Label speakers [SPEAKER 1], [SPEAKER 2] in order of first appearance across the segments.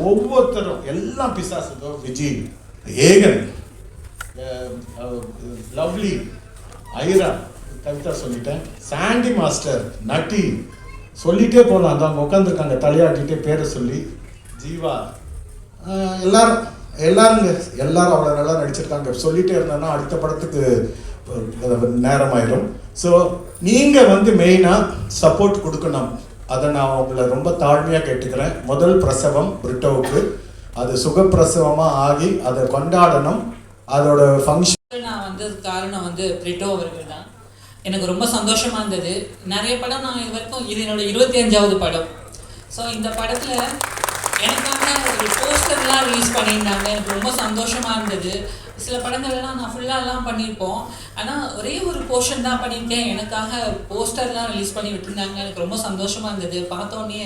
[SPEAKER 1] ஒவ்வொருத்தரும் எல்லாம் பிசாசு. விஜய், ஏகன், லவ்லி, ஐரா, கவிதா சொல்லிட்டேன், சாண்டி மாஸ்டர், நட்டி சொல்லிட்டே போகலாம். அந்த அவங்க உட்காந்துருக்காங்க தலையாட்டிகிட்டே பேரை சொல்லி, ஜீவா, எல்லாரும் அவ்வளோ நல்லா நடிச்சிருக்காங்க. சொல்லிகிட்டே இருந்தோன்னா அடுத்த படத்துக்கு நேரமாயிடும். ஸோ நீங்கள் மெயினாக சப்போர்ட் கொடுக்கணும். அதை நான் உங்களை ரொம்ப தாழ்மையாக கேட்டுக்கிறேன். முதல் பிரசவம் பிரிட்டோவுக்கு, அது சுகப்பிரசவமாக ஆகி அதை கொண்டாடணும். அதோட ஃபங்க்ஷன்
[SPEAKER 2] நான் காரணம் பிரிட்டோ அவர்கள் தான். எனக்கு ரொம்ப சந்தோஷமாக இருந்தது. நிறைய படம் நான் இது வரைக்கும், இது என்னோட 25வது படம். ஸோ இந்த படத்தில் எனக்காக ஒரு போஸ்டர்லாம் ரிலீஸ் பண்ணியிருந்தாங்க. எனக்கு ரொம்ப சந்தோஷமாக இருந்தது. சில படங்கள்லாம் நான் ஃபுல்லாலாம் பண்ணியிருப்போம், ஆனால் ஒரே ஒரு போர்ஷன் தான் பண்ணியிருக்கேன். எனக்காக போஸ்டர்லாம் ரிலீஸ் பண்ணி விட்டுருந்தாங்க. எனக்கு ரொம்ப சந்தோஷமாக இருந்தது. பார்த்தோன்னே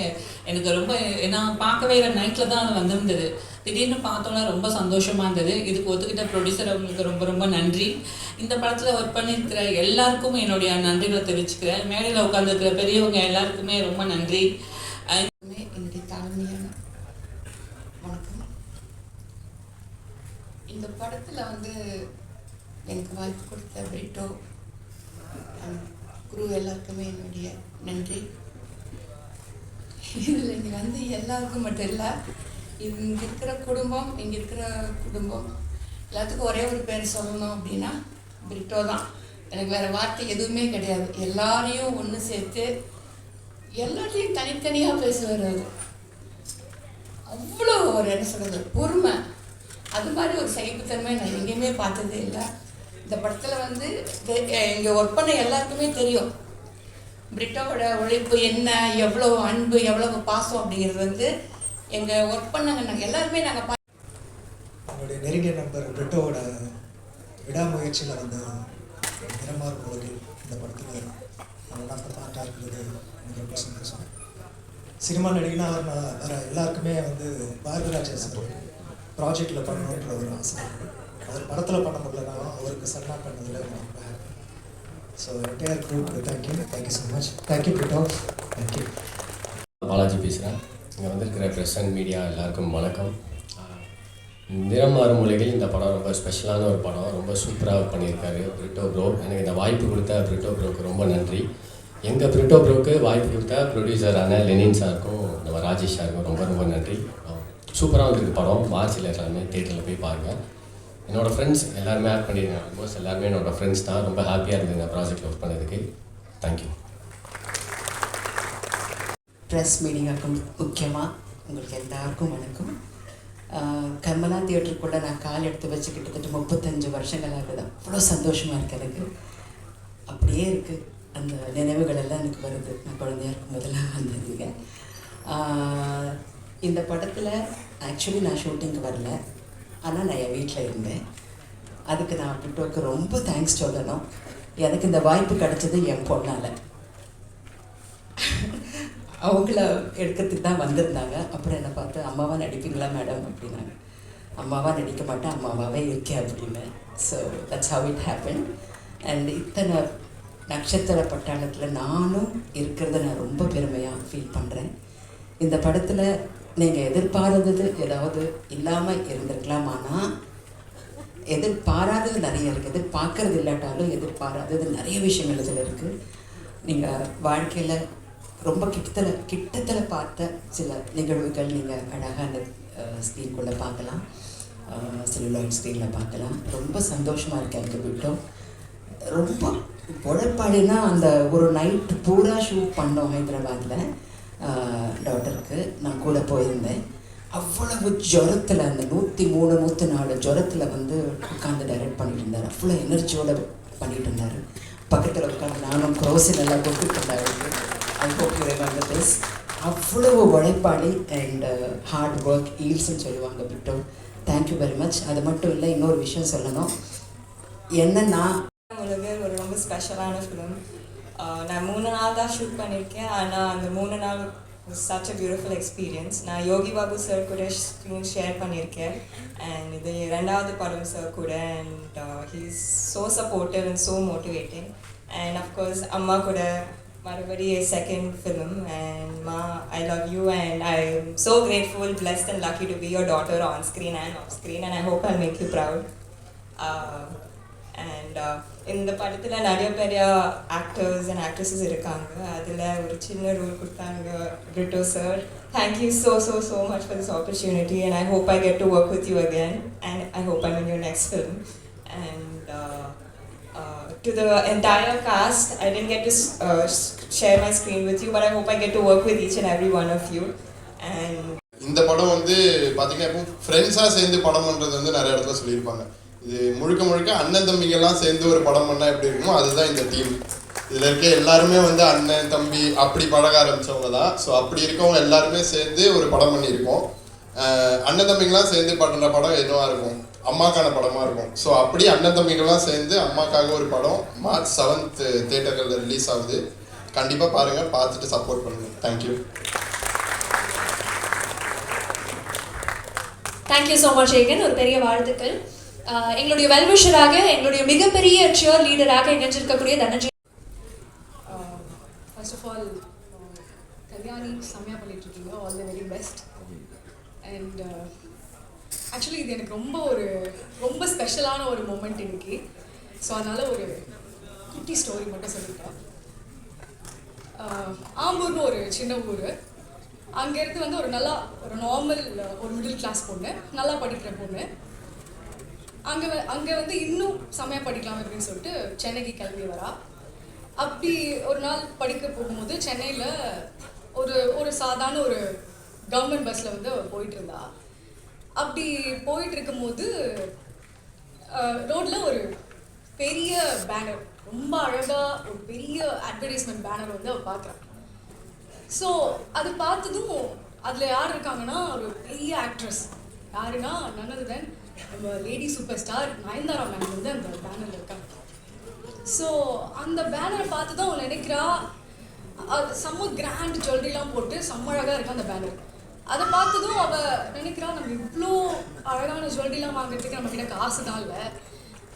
[SPEAKER 2] எனக்கு ரொம்ப, நான் பார்க்கவே இல்லை, நைட்டில் தான் அது வந்திருந்தது. திடீர்னு பார்த்தோன்னா ரொம்ப சந்தோஷமாக இருந்தது. இதுக்கு ஒத்துக்கிட்ட ப்ரொடியூசர் அவங்களுக்கு ரொம்ப ரொம்ப நன்றி. இந்த படத்தில் ஒர்க் பண்ணியிருக்கிற எல்லாருக்கும் என்னுடைய நன்றிகளை தெரிவிச்சுக்கிறேன். மேடையில் உட்காந்துருக்கிற பெரியவங்க எல்லாருக்குமே ரொம்ப நன்றி.
[SPEAKER 3] என்னுடைய தாழ்மையான வணக்கம். இந்த படத்தில் எனக்கு வாய்ப்பு கொடுத்த பிரிட்டோ குரு எல்லாருக்குமே என்னுடைய நன்றி. இதில் இங்கே எல்லாருக்கும் மட்டும் இல்லை, இங்கே இருக்கிற குடும்பம் எல்லாத்துக்கும் ஒரே ஒரு பேர் சொல்லணும் அப்படின்னா பிரிட்டோ தான். எனக்கு வேறு வார்த்தை எதுவுமே கிடையாது. எல்லாரையும் ஒன்று சேர்த்து எல்லாத்தையும் தனித்தனியாக பேசுவார். அது அவ்வளோ ஒரு என்ன சொல்கிறது, பொறுமை, அது மாதிரி ஒரு சகிப்புத்தன்மை நான் எங்கேயுமே பார்த்ததே இல்லை. இந்த படத்தில் இங்கே ஒர்க் பண்ண எல்லாருக்குமே தெரியும் பிரிட்டோவோட உழைப்பு என்ன, எவ்வளோ அன்பு, எவ்வளோ பாசம் அப்படிங்கிறது எங்கள் ஒர்க் பண்ணாங்க நாங்கள் எல்லாருமே நாங்கள்
[SPEAKER 4] என்னுடைய நெருங்கிய நண்பர் பிரிட்டோவோட விடாமுயற்சியில் நிறமாறு உலகில் இந்த படத்தில் நல்லா பாட்டாக இருக்கிறது எனக்கு ரொம்ப சந்தோஷம். சினிமா நடிகனா வர எல்லாருக்குமே பாரதிராஜா சார் ப்ராஜெக்டில் பண்ணணுன்ற ஒரு ஆசை. அவர் படத்தில் பண்ண முடியலனாலும் அவருக்கு சன்னா பண்ணதில் ரொம்ப happy. So entire group thank you so much. Thank you Britto, thank you.
[SPEAKER 5] Balaji பேசுகிறேன். இங்கே வந்திருக்கிற ப்ரெஸ் அண்ட் மீடியா எல்லாருக்கும் வணக்கம். நிறம் மாறும் உலகில் இந்த படம் ரொம்ப ஸ்பெஷலான ஒரு படம். ரொம்ப சூப்பராக பண்ணியிருக்காரு பிரிட்டோ ப்ரோ. எனக்கு இந்த வாய்ப்பு கொடுத்த பிரிட்டோ ப்ரோக்கு ரொம்ப நன்றி. எங்கள் பிரிட்டோ ப்ரோக்கு வாய்ப்பு கொடுத்த ப்ரொடியூசரான லெனின் சாருக்கும் நம்ம ராஜேஷ் சாருக்கும் ரொம்ப ரொம்ப நன்றி. சூப்பராக வந்துருக்கு படம். மார்ச்சில் எல்லாருமே தேட்டரில் போய் பாருங்கள். என்னோடய ஃப்ரெண்ட்ஸ் எல்லாருமே ஆட் பண்ணியிருக்காங்க. ஆல்மோஸ்ட் எல்லாருமே என்னோடய ஃப்ரெண்ட்ஸ் தான். ரொம்ப ஹாப்பியாக இருக்குது இந்த ப்ராஜெக்ட் ஒர்க் பண்ணதுக்கு. தேங்க்யூ.
[SPEAKER 6] ப்ரெஸ் மீடியாவுக்கும் முக்கியமாக உங்களுக்கு எல்லாருக்கும் வணக்கம். கர்மலா தியேட்டருக்குள்ளே நான் கால் எடுத்து வச்சு கிட்டத்தட்ட 35 வருஷங்கள் ஆகுது. அவ்வளோ சந்தோஷமாக இருக்குது எனக்கு. அப்படியே இருக்குது, அந்த நினைவுகள் எல்லாம் எனக்கு வருது. நான் குழந்தையா இருக்கும் போதெல்லாம் வந்ததுங்க. இந்த படத்தில் ஆக்சுவலி நான் ஷூட்டிங்க்கு வரல, ஆனால் நான் என் வீட்டில் இருந்தேன். அதுக்கு நான் பிரிட்டோவுக்கு ரொம்ப தேங்க்ஸ் சொல்லணும். எனக்கு இந்த வாய்ப்பு கிடச்சது என் பொண்ணால். அவங்கள எடுக்கிறதுக்கு தான் வந்திருந்தாங்க. அப்புறம் என்னை பார்த்து அம்மாவாக நடிப்பீங்களா மேடம் அப்படின்னாங்க. அம்மாவாக நடிக்க மாட்டேன், அம்மாவாகவே இருக்கேன் அப்படின்னு. So that's how it happen. And இத்தனை நட்சத்திர பட்டாளத்தில் நானும் இருக்கிறத நான் ரொம்ப பெருமையாக ஃபீல் பண்ணுறேன். இந்த படத்தில் நீங்கள் எதிர்பாராதது ஏதாவது இல்லாமல் இருந்திருக்கலாம், ஆனால் எதிர்பாராதது நிறைய இருக்குது. எதிர்பார்க்கறது இல்லாட்டாலும் எதிர்பாராதது நிறைய விஷயங்கள் இதில் இருக்குது. நீங்கள் வாழ்க்கையில் ரொம்ப கிட்டத்தில் பார்த்த சில நிகழ்வுகள் நீங்கள் அழகாக அந்த ஸ்க்ரீன்குள்ளே பார்க்கலாம், செல்லுலாய்ட் ஸ்க்ரீனில் பார்க்கலாம். ரொம்ப சந்தோஷமாக இருக்கேன் எனக்கு விட்டோம். ரொம்ப உழைப்பாளினா அந்த ஒரு நைட்டு பூரா ஷூட் பண்ணோம் ஹைதராபாத்தில். டாக்டருக்கு நான் கூட போயிருந்தேன். அவ்வளவு ஜுரத்தில், அந்த 103 104 ஜுரத்தில் உட்காந்து டைரக்ட் பண்ணிட்டு இருந்தார். அவ்வளோ எனர்ஜியோடு பண்ணிட்டு இருந்தார். பக்கத்தில் உட்காந்து நானும் க்ரோஸின் எல்லாம் கொடுத்துட்டு இருந்தார். I hope you remember this. அவ்வளவு உழைப்பாளி அண்ட் ஹார்ட் ஒர்க் ஈல்ஸ்ன்னு சொல்லுவாங்க பிரிட்டோ. Thank you very much. அது மட்டும் இல்லை, இன்னொரு விஷயம் சொல்லணும். என்னன்னா
[SPEAKER 7] உலகில் ஒரு ரொம்ப ஸ்பெஷலான ஃபிலிம். நான் 3 நாள் தான் ஷூட் பண்ணியிருக்கேன், ஆனால் அந்த 3 நாள் such a beautiful experience. நான் யோகி பாபு சார் கூட ஸ்க்ரீன் ஷேர் பண்ணியிருக்கேன். அண்ட் இது 2வது படம் சார் கூட. And he is so supportive and so motivating. And of course அம்மா கூட Marabadi is second film, and Ma, I love you, and I'm so grateful, blessed, and lucky to be your daughter on screen and off screen, and I hope I'll make you proud. And இந்த படத்தில் நிறைய பெரிய actors and actresses இருக்காங்க. அதில் ஒரு சின்ன role கொடுத்தாங்க Britto sir. Thank you so much for this opportunity, and I hope I get to work with you again, and I hope I'm in your next film. And to the entire cast, I didn't get to share my screen with you, but I hope I get to work with each and every one of you. And
[SPEAKER 8] இந்த படம் வந்து பார்த்தீங்கன்னா இப்போ ஃப்ரெண்ட்ஸாக சேர்ந்து படம் பண்ணுறது வந்து நிறைய இடத்துல சொல்லியிருப்பாங்க. இது முழுக்க அண்ணன் தம்பிங்கெல்லாம் சேர்ந்து ஒரு படம் பண்ணால் எப்படி இருக்குமோ அதுதான் இந்த டீம். இதில் இருக்க எல்லாருமே வந்து அண்ணன் தம்பி அப்படி பழக ஆரம்பித்தவங்க தான். ஸோ அப்படி இருக்கவங்க எல்லாருமே சேர்ந்து ஒரு படம் பண்ணியிருக்கோம். அண்ணன் தம்பிங்கெல்லாம் சேர்ந்து பண்ணுற படம் எதுவாக இருக்கும், அம்மாக்கான படமாக இருக்கும். ஸோ அப்படி அண்ணன் தம்பிங்கெல்லாம் சேர்ந்து அம்மாக்காக ஒரு படம் March 7th தியேட்டர்களில் ரிலீஸ் ஆகுது. கண்டிப்பாக பாருங்கள், பார்த்துட்டு சப்போர்ட் பண்ணுங்கள். Thank you.
[SPEAKER 9] Thank you so much Aegan. ஒரு பெரிய வாழ்த்துக்கள். எங்களுடைய வெல்விஷராக, எங்களுடைய மிகப்பெரிய சியர் லீடராக இணைஞ்சிருக்கக்கூடிய Dhananjay.
[SPEAKER 10] First of all Kalyani செம்மையாக பண்ணிட்டு இருக்கீங்க. All the very best. And actually இது எனக்கு ரொம்ப ஸ்பெஷலான ஒரு மூமெண்ட் இன்னைக்கு. ஸோ அதனால் ஒரு குட்டி ஸ்டோரி மட்டும் சொல்லிட்டேன். ஆம்பூர்னு ஒரு சின்ன ஊர். அங்கேருந்து வந்து ஒரு நார்மல் ஒரு மிடில் கிளாஸ் பொண்ணு, நல்லா படிக்கிற பொண்ணு. அங்கே வந்து இன்னும் செம்மையாக படிக்கலாம் அப்படின்னு சொல்லிட்டு சென்னைக்கு கிளம்பி வரா. அப்படி ஒரு நாள் படிக்க போகும்போது சென்னையில் ஒரு சாதாரண ஒரு கவர்மெண்ட் பஸ்ஸில் வந்து போயிட்டு இருந்தா. அப்படி போயிட்டு இருக்கும்போது ரோட்டில் ஒரு பெரிய பேனர், ரொம்ப அழகாக ஒரு பெரிய அட்வர்டைஸ்மெண்ட் பேனர் வந்து அவள் பார்க்குறான். ஸோ அது பார்த்ததும் அதில் யார் இருக்காங்கன்னா ஒரு பெரிய ஆக்ட்ரஸ். யாருன்னா none other than நம்ம lady super star Nayanthara ma'am வந்து அந்த பேனரில் இருக்காங்க. ஸோ அந்த பேனரை பார்த்து தான் அவள் நினைக்கிறா, அது செம்ம கிராண்ட் ஜுவல்லரிலாம் போட்டு செம்ம அழகாக இருக்கா அந்த பேனர். அதை பார்த்ததும் அவள் நினைக்கிறா, நம்ம இவ்வளோ அழகான ஜுவல்லரிலாம் வாங்குறதுக்கு நம்மக்கிட்ட காசு தான் இல்லை,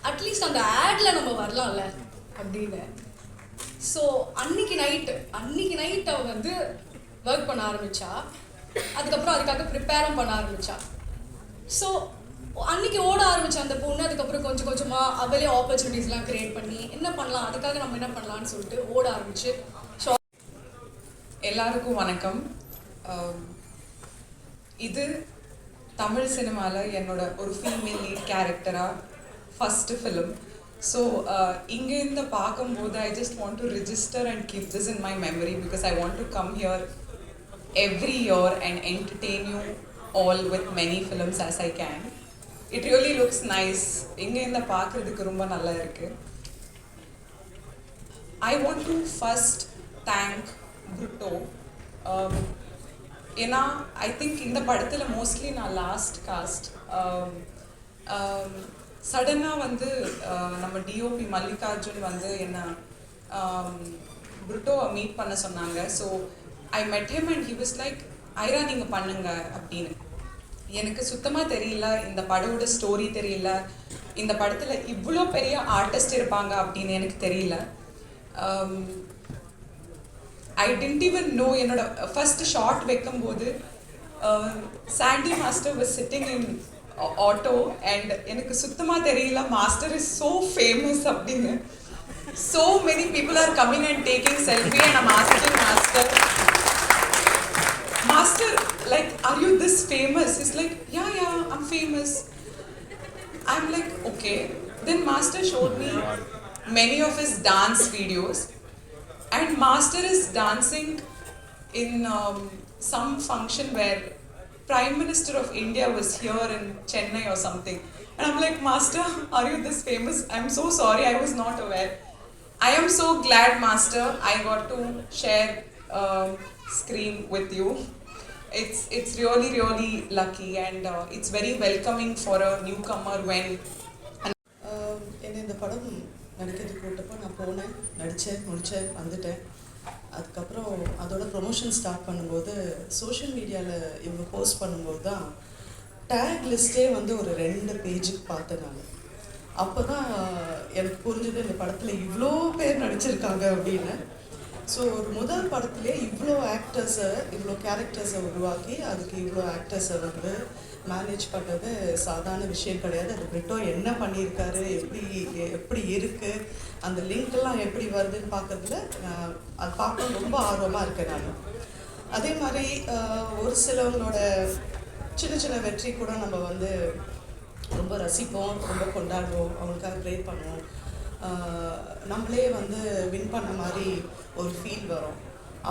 [SPEAKER 10] அட்லீஸ்ட் அந்த ஆடில் நம்ம வரலாம்ல அப்படின்னு. ஸோ அன்னைக்கு நைட் அவள் வந்து ஒர்க் பண்ண ஆரம்பித்தா. அதுக்கப்புறம் அதுக்காக ப்ரிப்பேரும் பண்ண ஆரம்பித்தா. ஸோ அன்னைக்கு ஓட ஆரம்பித்த அந்த பொண்ணு அதுக்கப்புறம் கொஞ்சமாக அவளே ஆப்பர்ச்சுனிட்டிஸ்லாம் க்ரியேட் பண்ணி என்ன பண்ணலாம், அதுக்காக நம்ம என்ன பண்ணலான்னு சொல்லிட்டு ஓட ஆரம்பிச்சு. ஸோ
[SPEAKER 11] எல்லாருக்கும் வணக்கம். இது தமிழ் சினிமாவில் என்னோட ஒரு ஃபீமேல் லீட் கேரக்டராக ஃபஸ்ட்டு ஃபிலிம். ஸோ இங்கேருந்து பார்க்கும்போது I just want to register and keep this in my memory because I want to come here every year and entertain you all with many films as I can. It really looks nice. இங்கேருந்து பார்க்குறதுக்கு ரொம்ப நல்லா இருக்குது. I want to first thank Brutto. ஏன்னா I think இந்த படத்தில் mostly நான் last cost. சடனாக வந்து நம்ம டிஓபி மல்லிகார்ஜுன் வந்து என்ன புருட்டோவை மீட் பண்ண சொன்னாங்க. ஸோ ஐ மெட் him and he was like, Airaa நீங்கள் பண்ணுங்க அப்படின்னு. எனக்கு சுத்தமாக தெரியல, இந்த படத்தோட ஸ்டோரி தெரியல, இந்த படத்தில் இவ்வளோ பெரிய ஆர்டிஸ்ட் இருப்பாங்க அப்படின்னு எனக்கு தெரியல. I didn't even know. என்னோட ஃபர்ஸ்ட் ஷார்ட் வைக்கும்போது Sandy master was sitting in auto and எனக்கு சுத்தமாக தெரியல மாஸ்டர் இஸ் ஸோ ஃபேமஸ் அப்படின்னு. So many people are coming and taking selfie and I'm asking Master, like, are you this famous? He's like, yeah, I'm famous. I'm like, okay. Then Master showed me many of his dance videos and Master is dancing in some function where Prime Minister of India was here in Chennai or something. And I'm like, Master, are you this famous? I'm so sorry, I was not aware. I am so glad, Master, I got to share screen with you. It's really, really lucky and it's very welcoming for a newcomer when...
[SPEAKER 6] என்ன இந்த படம் நடிக்கிறதுக்கு கூட்டப்போ நான் போனேன், நடித்தேன், முடித்தேன், வந்துட்டேன். அதுக்கப்புறம் அதோட ப்ரொமோஷன் ஸ்டார்ட் பண்ணும்போது சோஷியல் மீடியாவில் இவங்க போஸ்ட் பண்ணும்போது தான் டேக் லிஸ்ட்டே வந்து ஒரு 2 பேஜுக்கு பார்த்தேன் நான். அப்போ தான் எனக்கு புரிஞ்சது இந்த படத்தில் இவ்வளோ பேர் நடிச்சிருக்காங்க அப்படின்னு.
[SPEAKER 11] ஸோ ஒரு முதல் படத்துலேயே இவ்வளோ ஆக்டர்ஸை இவ்வளோ கேரக்டர்ஸை உருவாக்கி அதுக்கு இவ்வளோ ஆக்டர்ஸை வந்து மேனேஜ் பண்ணுறது சாதாரண விஷயம் கிடையாது. அது பிரிட்டோ என்ன பண்ணியிருக்காரு, எப்படி இருக்குது, அந்த லிங்க்கெல்லாம் எப்படி வருதுன்னு பார்க்கறதுல அது பார்க்க ரொம்ப ஆர்வமாக இருக்கேன் நான். அதே மாதிரி ஒரு சிலவங்களோட சின்ன சின்ன வெற்றி கூட நம்ம வந்து ரொம்ப ரசிப்போம், ரொம்ப கொண்டாடுவோம், அவங்களுக்காக ப்ரே பண்ணுவோம். நம்மளே வந்து வின் பண்ண மாதிரி ஒரு ஃபீல் வரும்.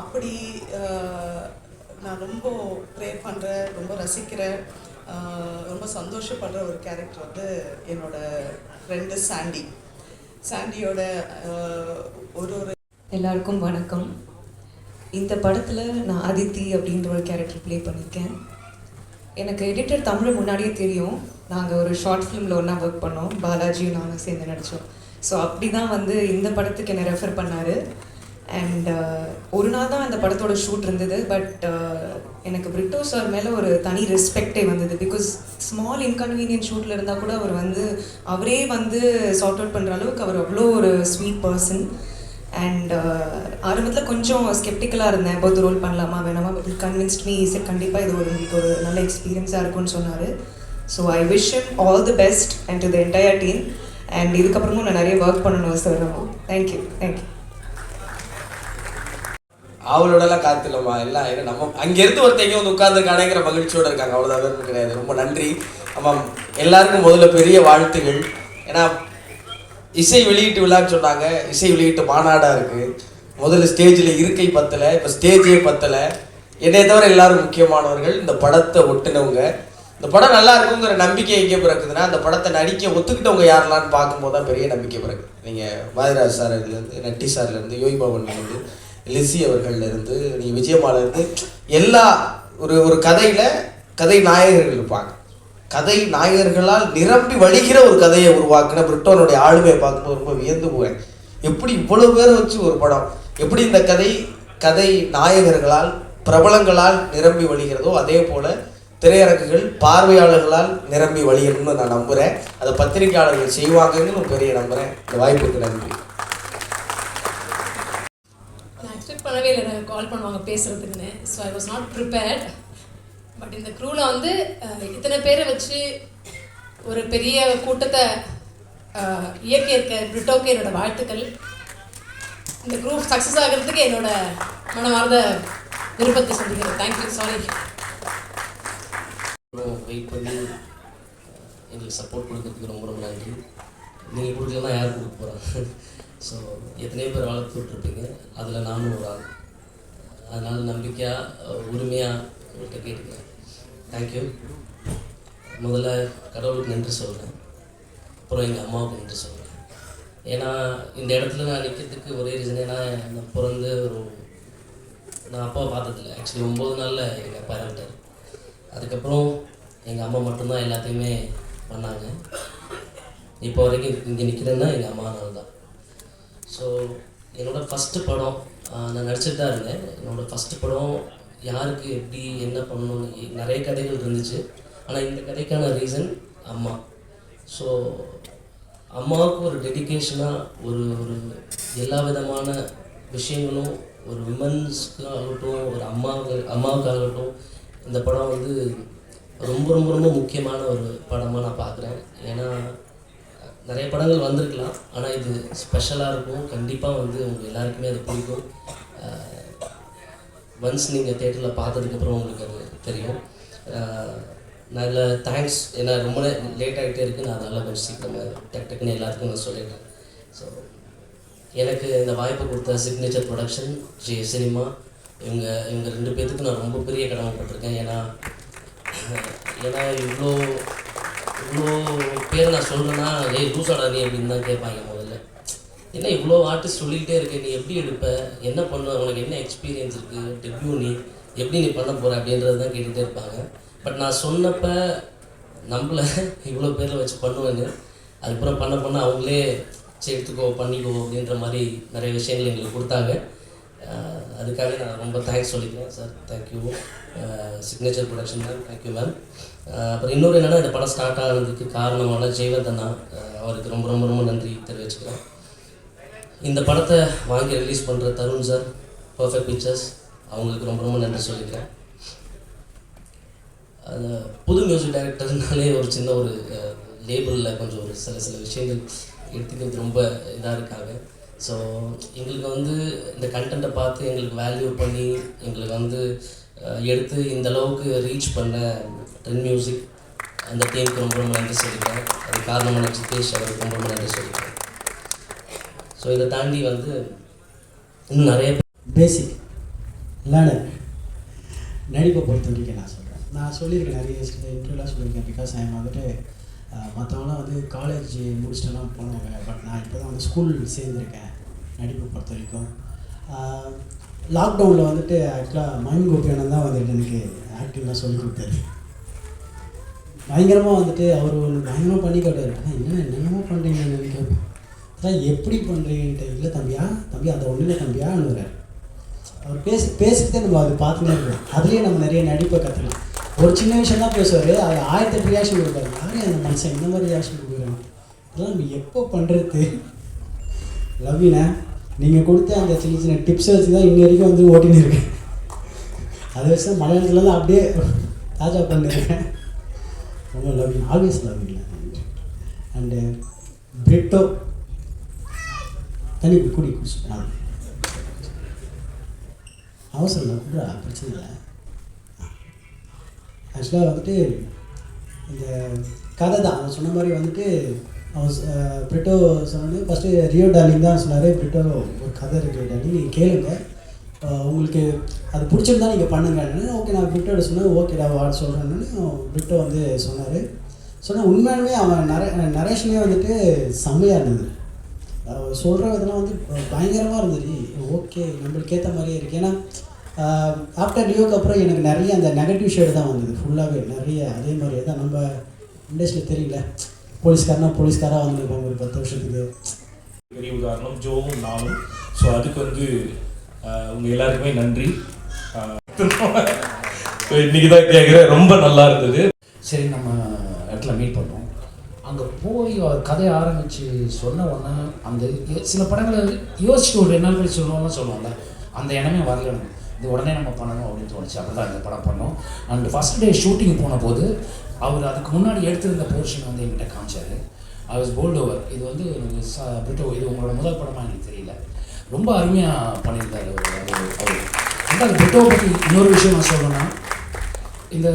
[SPEAKER 11] அப்படி நான் ரொம்ப ப்ரே பண்ணுறேன், ரொம்ப ரசிக்கிறேன், ரொம்ப சந்தோஷப்படுற ஒரு கேரக்டர் வந்து என்னோடய ஃப்ரெண்டு சாண்டியோட ஒரு
[SPEAKER 7] எல்லாருக்கும் வணக்கம். இந்த படத்தில் நான் அதித்தி அப்படின்ற ஒரு கேரக்டர் ப்ளே பண்ணியிருக்கேன். எனக்கு எடிட்டர் தமிழ் முன்னாடியே தெரியும். நாங்கள் ஒரு ஷார்ட் ஃபிலிமில் ஒன்றா ஒர்க் பண்ணோம், பாலாஜியும் நானும் சேர்ந்து நடித்தோம். ஸோ அப்படி தான் வந்து இந்த படத்துக்கு என்னை ரெஃபர் பண்ணார். அண்ட் ஒரு நாள் தான் அந்த படத்தோட ஷூட் இருந்தது. பட் எனக்கு பிரிட்டோ சார் மேலே ஒரு தனி ரெஸ்பெக்டே வந்தது. பிகாஸ் ஸ்மால் இன்கன்வீனியன்ட் ஷூட்டில் இருந்தால் கூட அவர் வந்து அவரே வந்து சார்ட் அவுட் பண்ணுற அளவுக்கு அவர் அவ்வளோ ஒரு ஸ்வீட் பர்சன். அண்ட் ஆரம்பத்தில் கொஞ்சம் ஸ்கெப்டிக்கலாக இருந்தேன், பொது ரோல் பண்ணலாமா வேணாமா. பட் கன்வின்ஸ்ட் மீ சார் கண்டிப்பாக இது உங்களுக்கு ஒரு நல்ல எக்ஸ்பீரியன்ஸாக இருக்கும்னு சொன்னார். So I wish him all the best and to the entire team. And இதுக்கப்புறமும் நான் நிறைய ஒர்க் பண்ணணும் சார். தேங்க்யூ.
[SPEAKER 12] அவளோடலாம் காத்தில்லம்மா எல்லாம் ஏன்னா நம்ம அங்கேருந்து ஒருத்தங்க வந்து உட்காந்துருக்கானேங்கிற மகிழ்ச்சியோடு இருக்காங்க, அவ்வளோதான், வேறு கிடையாது. ரொம்ப நன்றி ஆமாம். எல்லாருக்கும் முதல்ல பெரிய வாழ்த்துகள். ஏன்னா இசை வெளியீட்டு விழான்னு சொன்னாங்க, இசை வெளியீட்டு மாநாடாக இருக்குது. முதல்ல ஸ்டேஜில் இருக்கை பத்தலை, இப்போ ஸ்டேஜே பத்தலை. என்னை தவிர எல்லாரும் முக்கியமானவர்கள், இந்த படத்தை ஒட்டுனவங்க. இந்த படம் நல்லா இருக்குங்கிற நம்பிக்கை எங்கே பிறக்குதுன்னா அந்த படத்தை நடிக்க ஒத்துக்கிட்டவங்க யாரெல்லாம்னு பார்க்கும்போது தான் பெரிய நம்பிக்கை பிறகு. நீங்கள் மாதிராஜ் சார்லேருந்து, நட்டி சார்லேருந்து, யோகி பவன்லேருந்து, லிசி அவர்கள்லேருந்து, நீங்கள் விஜயமாலேருந்து எல்லா ஒரு கதையில் கதை நாயகர்கள் இருப்பாங்க. கதை நாயகர்களால் நிரம்பி வழிகிற ஒரு கதையை உருவாக்குன பிரிட்டோனுடைய ஆளுமையை பார்க்கும்போது ரொம்ப வியந்து போவேன். எப்படி இவ்வளவு பேரை வச்சு ஒரு படம், எப்படி இந்த கதை நாயகர்களால் பிரபலங்களால் நிரம்பி வழிகிறதோ அதே போல் திரையரங்குகள் பார்வையாளர்களால் நிரம்பி வழியணும்னு நான் நம்புகிறேன். அதை பத்திரிகையாளர்கள் செய்வாங்கன்னு பெரிய நம்புகிறேன். இந்த வாய்ப்புக்கு நன்றி.
[SPEAKER 10] நான் எக்ஸ்பெக்ட் பண்ணவே இல்லை எனக்கு கால் பண்ணுவாங்க பேசுகிறதுக்குன்னு. So I was not prepared. But இந்த க்ரூவில் வந்து இத்தனை பேரை வச்சு ஒரு பெரிய கூட்டத்தை இயக்கியிருக்க பிரிட்டோக்கு என்னோட வாழ்த்துக்கள். இந்த குரூப் சக்ஸஸ் ஆகிறதுக்கு என்னோட மனமார்ந்த விருப்பத்தை சொல்லிக்கிறேன். தேங்க்யூ. சாரி.
[SPEAKER 13] வெயிட் பண்ணி எங்களுக்கு சப்போர்ட் கொடுக்கறதுக்கு ரொம்ப ரொம்ப நன்றி. நீங்கள் கொடுக்கலாம் யார் கொடுக்க போகிறாங்க? ஸோ எத்தனையோ பேர் வளர்த்து விட்ருப்பீங்க, அதில் நானும் ஒரு ஆள். அதனால் நம்பிக்கையாக உரிமையாக உங்கள்கிட்ட கேட்டுக்கிறேன். தேங்க்யூ. முதல்ல கடவுளுக்கு நன்றி சொல்கிறேன், அப்புறம் எங்கள் அம்மாவுக்கு நன்றி சொல்கிறேன். ஏன்னா இந்த இடத்துல நான் நிற்கிறதுக்கு ஒரே ரீசன், ஏன்னா நான் பிறந்து நான் அப்பாவை பார்த்ததில்லை. ஆக்சுவலி 9 நாளில் எங்கள் அப்பா இறந்துட்டார். அதுக்கப்புறம் எங்கள் அம்மா மட்டும்தான் எல்லாத்தையுமே பண்ணாங்க. இப்போ வரைக்கும் இங்கே நிற்கிறேன்னா எங்கள் அம்மானால தான். ஸோ என்னோடய ஃபஸ்ட்டு படம் நான் நடிச்சுட்டு தான் இருந்தேன். என்னோடய ஃபஸ்ட்டு படம் யாருக்கு எப்படி என்ன பண்ணணும்னு நிறைய கதைகள் இருந்துச்சு. ஆனால் இந்த கதைக்கான ரீசன் அம்மா. ஸோ அம்மாவுக்கு ஒரு டெடிக்கேஷனாக ஒரு எல்லா விதமான விஷயங்களும் ஒரு விமன்ஸ்க்கு ஆகட்டும், ஒரு அம்மாவுக்காகட்டும் இந்த படம் வந்து ரொம்ப ரொம்ப ரொம்ப முக்கியமான ஒரு படமாக நான் பார்க்குறேன். ஏன்னா நிறைய படங்கள் வந்திருக்கலாம், ஆனால் இது ஸ்பெஷலாக இருக்கும். கண்டிப்பாக வந்து உங்கள் எல்லாருக்குமே அது பிடிக்கும். ஒன்ஸ் நீங்கள் தேட்டரில் பார்த்ததுக்கப்புறம் உங்களுக்கு அது தெரியும். நல்ல தேங்க்ஸ். ஏன்னா ரொம்ப லேட் ஆகிட்டே இருக்குது, நான் அதனால் கொஞ்சம் சீக்கிரமாக டக்குன்னு எல்லாத்துக்கும் நான் சொல்லிட்டேன். ஸோ எனக்கு இந்த வாய்ப்பை கொடுத்த சிக்னேச்சர் ப்ரொடக்ஷன், ஜே சினிமா, இவங்க 2 பேர்த்துக்கு நான் ரொம்ப பெரிய கடமைப்பட்டிருக்கேன். ஏன்னா இவ்வளோ பேர் நான் சொல்கிறேன்னா லூசாடா நீ அப்படின்னு தான் கேட்பாங்க முதல்ல. ஏன்னா இவ்வளோ ஆர்டிஸ்ட் சொல்லிக்கிட்டே இருக்கேன், நீ எப்படி எடுப்ப, என்ன பண்ணுவ, உனக்கு என்ன எக்ஸ்பீரியன்ஸ் இருக்குது, டெபியூ நீ எப்படி நீ பண்ண போகிற அப்படின்றது தான் கேட்டுகிட்டே இருப்பாங்க. பட் நான் சொன்னப்போ நம்மள இவ்வளோ பேரில் வச்சு பண்ணுவேன்னு, அதுக்கப்புறம் பண்ண அவங்களே சரி எடுத்துக்கோ பண்ணிக்கோ அப்படின்ற மாதிரி நிறைய விஷயங்கள் எங்களுக்கு கொடுத்தாங்க. அதுக்காக நான் ரொம்ப தேங்க்ஸ் சொல்லிக்கிறேன் sir. Thank you. Signature production ma'am, thank you ma'am. அப்புறம் இன்னொரு என்னென்னா, இந்த படம் ஸ்டார்ட் ஆகிறதுக்கு காரணமான ஜெயவந்த் அண்ணா, அவருக்கு ரொம்ப ரொம்ப ரொம்ப நன்றி தெரிவிச்சுக்கிறேன். இந்த படத்தை வாங்கி ரிலீஸ் பண்ணுற தருண் சார், பர்ஃபெக்ட் பிக்சர்ஸ் அவங்களுக்கு ரொம்ப ரொம்ப நன்றி சொல்லிக்கிறேன். அது புது மியூசிக் டைரக்டர்னாலே ஒரு சின்ன ஒரு லேபிளில் கொஞ்சம் ஒரு சில விஷயங்கள் எடுத்துக்கிறது ரொம்ப இதாக இருக்காங்க. ஸோ எங்களுக்கு வந்து இந்த கண்டென்ட்டை பார்த்து எங்களுக்கு வேல்யூ பண்ணி எங்களுக்கு வந்து எடுத்து இந்த அளவுக்கு ரீச் பண்ண ட்ரெண்ட் மியூசிக் அந்த டீமுக்கு ரொம்ப ரொம்ப நன்றி சொல்லிக்கிறேன். அது காரணமான சித்தேஷ் அவருக்கு ரொம்ப ரொம்ப நன்றி சொல்லிக்கிறேன். ஸோ இதை தாண்டி வந்து இன்னும் நிறைய
[SPEAKER 14] பேசிக் லேர்னர் நடிப்பை பொறுத்த வரைக்கும் நான் சொல்லியிருக்கேன் நிறைய இன்டர்வியூலாம் சொல்லியிருக்கேன். பிகாஸ் நான் வந்துட்டு மற்றவங்களாம் வந்து காலேஜ் முடிச்சிட்டெல்லாம் போனவங்க. பட் நான் இப்போ தான் வந்து ஸ்கூல் சேர்ந்துருக்கேன் நடிப்பை பொறுத்த வரைக்கும். லாக்டவுனில் வந்துட்டு ஆக்சுவலாக மயின் கோபியானந்த் தான் வந்துட்டு எனக்கு ஆக்டிங்லாம் சொல்லி கொடுத்தாரு. பயங்கரமாக வந்துட்டு அவர் ஒன்று பயங்கரமாக பண்ணி காட்டாரு. என்னென்னமோ பண்ணுறீங்கன்னு நினைக்கிறேன். அதான் எப்படி பண்ணுறீங்கன்ட்டு இல்லை தம்பி அதை ஒன்றும் இல்லை தம்பியான்னு அவர் பேசிக்கிட்டே நம்ம அதை பார்த்துனே இருக்கோம். அதுலேயே நம்ம நிறைய நடிப்பை கற்றுக்கலாம். ஒரு சின்ன விஷயம் தான் பேசுவார், அது 1008 ரியாக்ஷன் கொடுப்பாரு. யாரும் அந்த மனுஷன் இந்த மாதிரி ரியாக்ஷன் கொடுக்குறாங்க, அதெல்லாம் நம்ம எப்போ பண்ணுறது? லவ்வினா நீங்கள் கொடுத்த அந்த சின்ன சின்ன டிப்ஸை வச்சு தான் இன்னி வரைக்கும் வந்து ஓட்டின்னு இருக்கேன். அதை வச்சு தான் மலையாளத்தில் தான் அப்படியே தாஜா பண்ணியிருக்கேன். ரொம்ப loving, always loving. And Britto தனி குடிச்சு அவசரம் இல்லை, கூட பிரச்சனை இல்லை. ஆக்சுவலாக வந்துட்டு இந்த கதை தான் அவன் சொன்ன மாதிரி வந்துட்டு அவன் பிரிட்டோ சொன்னது ஃபஸ்ட்டு ரியோ டார்லிங் தான் சொன்னார். பிரிட்டோ ஒரு கதை இருக்குது டார்லிங், நீங்கள் கேளுங்க, உங்களுக்கு அது பிடிச்சிருந்தா நீங்கள் பண்ணுங்கன்னு. ஓகே நான் பிரிட்டோட சொன்னேன், ஓகேடா வாட் சொல்கிறேன்னு பிரிட்டோ வந்து சொன்னால் உண்மையாலுமே அவன் நரேஷனே வந்துட்டு செம்மையாக இருந்தது. சொல்கிற விதெல்லாம் வந்து பயங்கரமாக இருந்தது. ஓகே நம்மளுக்கு ஏற்ற மாதிரியே இருக்குது. ஏன்னா ஆஃப்டர் லியோக்கு அப்புறம் எனக்கு நிறைய அந்த நெகட்டிவ் ஷேடு தான் வந்தது ஃபுல்லாகவே நிறைய. அதே மாதிரி தான் நம்ம இண்டஸ்ட்ரியில் தெரியல, போலீஸ்காராக வந்துருப்பாங்க ஒரு 10 வருஷத்துக்கு.
[SPEAKER 15] பெரிய உதாரணம் ஜோவும் நானும். ஸோ அதுக்கு வந்து உங்கள் எல்லாருக்குமே நன்றி. இன்னைக்கு தான் கேட்குறேன், ரொம்ப நல்லா இருந்தது.
[SPEAKER 16] சரி நம்ம இடத்துல மீட் பண்ணோம். அங்கே போய் அவர் கதையை ஆரம்பித்து சொன்ன உடனே அந்த சில படங்களை யோசிச்சுட்டு ஒரு 2 நாள் கழிச்சு சொல்லுவோம்ல, அந்த எண்ணமே வரல எனக்கு. இது உடனே நம்ம பண்ணணும் அப்படின்னு தோணுச்சு. அப்படி தான் இந்த படம் பண்ணோம். அண்ட் ஃபஸ்ட் டே ஷூட்டிங் போன போது அவர் அதுக்கு முன்னாடி எடுத்திருந்த போர்ஷன் வந்து என்கிட்ட காமிச்சார். I was bowled over. இது வந்து பிரிட்டோ, இது உங்களோட முதல் படமாக எனக்கு தெரியல, ரொம்ப அருமையாக பண்ணியிருந்தார் அவர். அந்த பிரிட்டோவை பற்றி இன்னொரு விஷயம் நான் சொல்லணும்னா, இந்த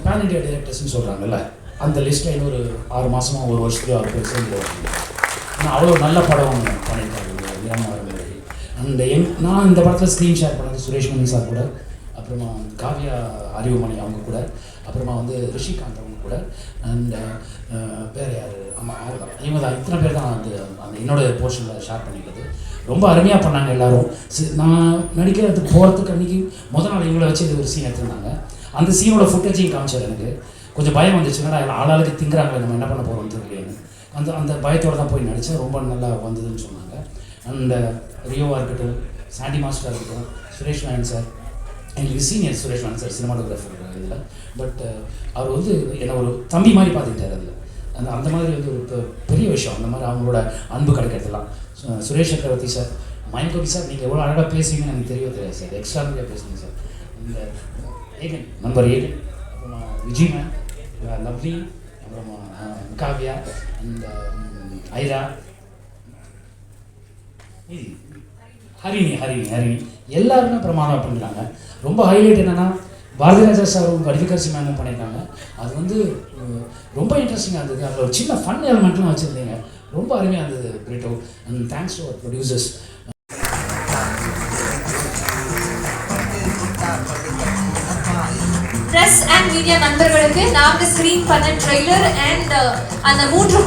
[SPEAKER 16] பேன் இண்டியா டைரக்டர்ஸ்ன்னு சொல்கிறாங்கல்ல, அந்த லிஸ்ட்டில் இன்னொரு 6 மாதமாக 1 வருஷத்துக்கு 6 பேர் சேர்ந்து வருவாங்க. ஆனால் அவ்வளோ நல்ல படம் பண்ணியிருக்காரு நிறமாறும் முறை. அண்ட் நான் இந்த படத்தில் ஸ்க்ரீன் ஷேர் பண்ணது சுரேஷ் மணி சார் கூட, அப்புறமா காவ்யா அறிவுமணி அவங்க கூட, அப்புறமா வந்து ரிஷிகாந்த் அவங்க கூட, அண்ட் பேர் யார் இவங்க தான், இத்தனை பேர் தான் வந்து அந்த என்னோட போர்ஷனில் ஷேர் பண்ணிக்கிறது. ரொம்ப அருமையாக பண்ணாங்க எல்லோரும். நான் நடிக்கிறதுக்கு போகிறதுக்கு அன்றைக்கி முதல் நாள் இவங்களை வச்சு ஒரு சீன் எடுத்திருந்தாங்க. அந்த சீனோட ஃபுட்டேஜையும் காமிச்சார். எனக்கு கொஞ்சம் பயம் வந்துச்சுன்னா ஆளாளுக்கு திங்குறாங்களே, நம்ம என்ன பண்ண போகிறோம்னு தெரியலையேன்னு அந்த பயத்தோடு தான் போய் நடித்தேன். ரொம்ப நல்லா வந்ததுன்னு சொன்னாங்க. அண்ட் ரியோவாக இருக்கட்டும், சாண்டி மாஸ்டராக இருக்கட்டும், சுரேஷ் நாயன் சார், எங்களுக்கு சீனியர் சுரேஷ் நாயன் சார் சினிமாட்டோகிராஃபர் இதில். பட் அவர் வந்து என்னை ஒரு தம்பி மாதிரி பார்த்துக்கிட்டார். அதில் அந்த மாதிரி வந்து ஒரு பெரிய விஷயம். அந்த மாதிரி அவங்களோட அன்பு கிடைக்கிறதுலாம். சுரேஷ் சக்கரவர்த்தி சார், மயின் கோபி சார், நீங்கள் எவ்வளோ அழகாக பேசுவீங்கன்னு எனக்கு தெரியாது சார், எக்ஸ்ட்ராடினரியாக பேசுவீங்க சார். இந்த ஏகன் நம்பர் 7, அப்புறமா விஜய் மேம், லவ்லி, அப்புறமா காவ்யா, அண்ட் ஐரா, ஹரிணி எல்லாருமே பிரமாதமாக பண்ணிருக்காங்க. ரொம்ப ஹைலைட் என்னென்னா பாரதிராஜா சாரும் வடிவிகர்சி மேமும் பண்ணியிருக்காங்க. அது வந்து ரொம்ப இன்ட்ரெஸ்டிங்காக இருந்தது. அதில் ஒரு சின்ன ஃபன் எலிமெண்ட்லாம் வச்சுருந்தீங்க. ரொம்ப அருமையாக இருந்தது Britto. And thanks to our producers.
[SPEAKER 9] Press and media நண்பர்களுக்கு நாங்கள் ஸ்க்ரீன் பண்ண ட்ரெய்லர் அண்ட் அந்த 3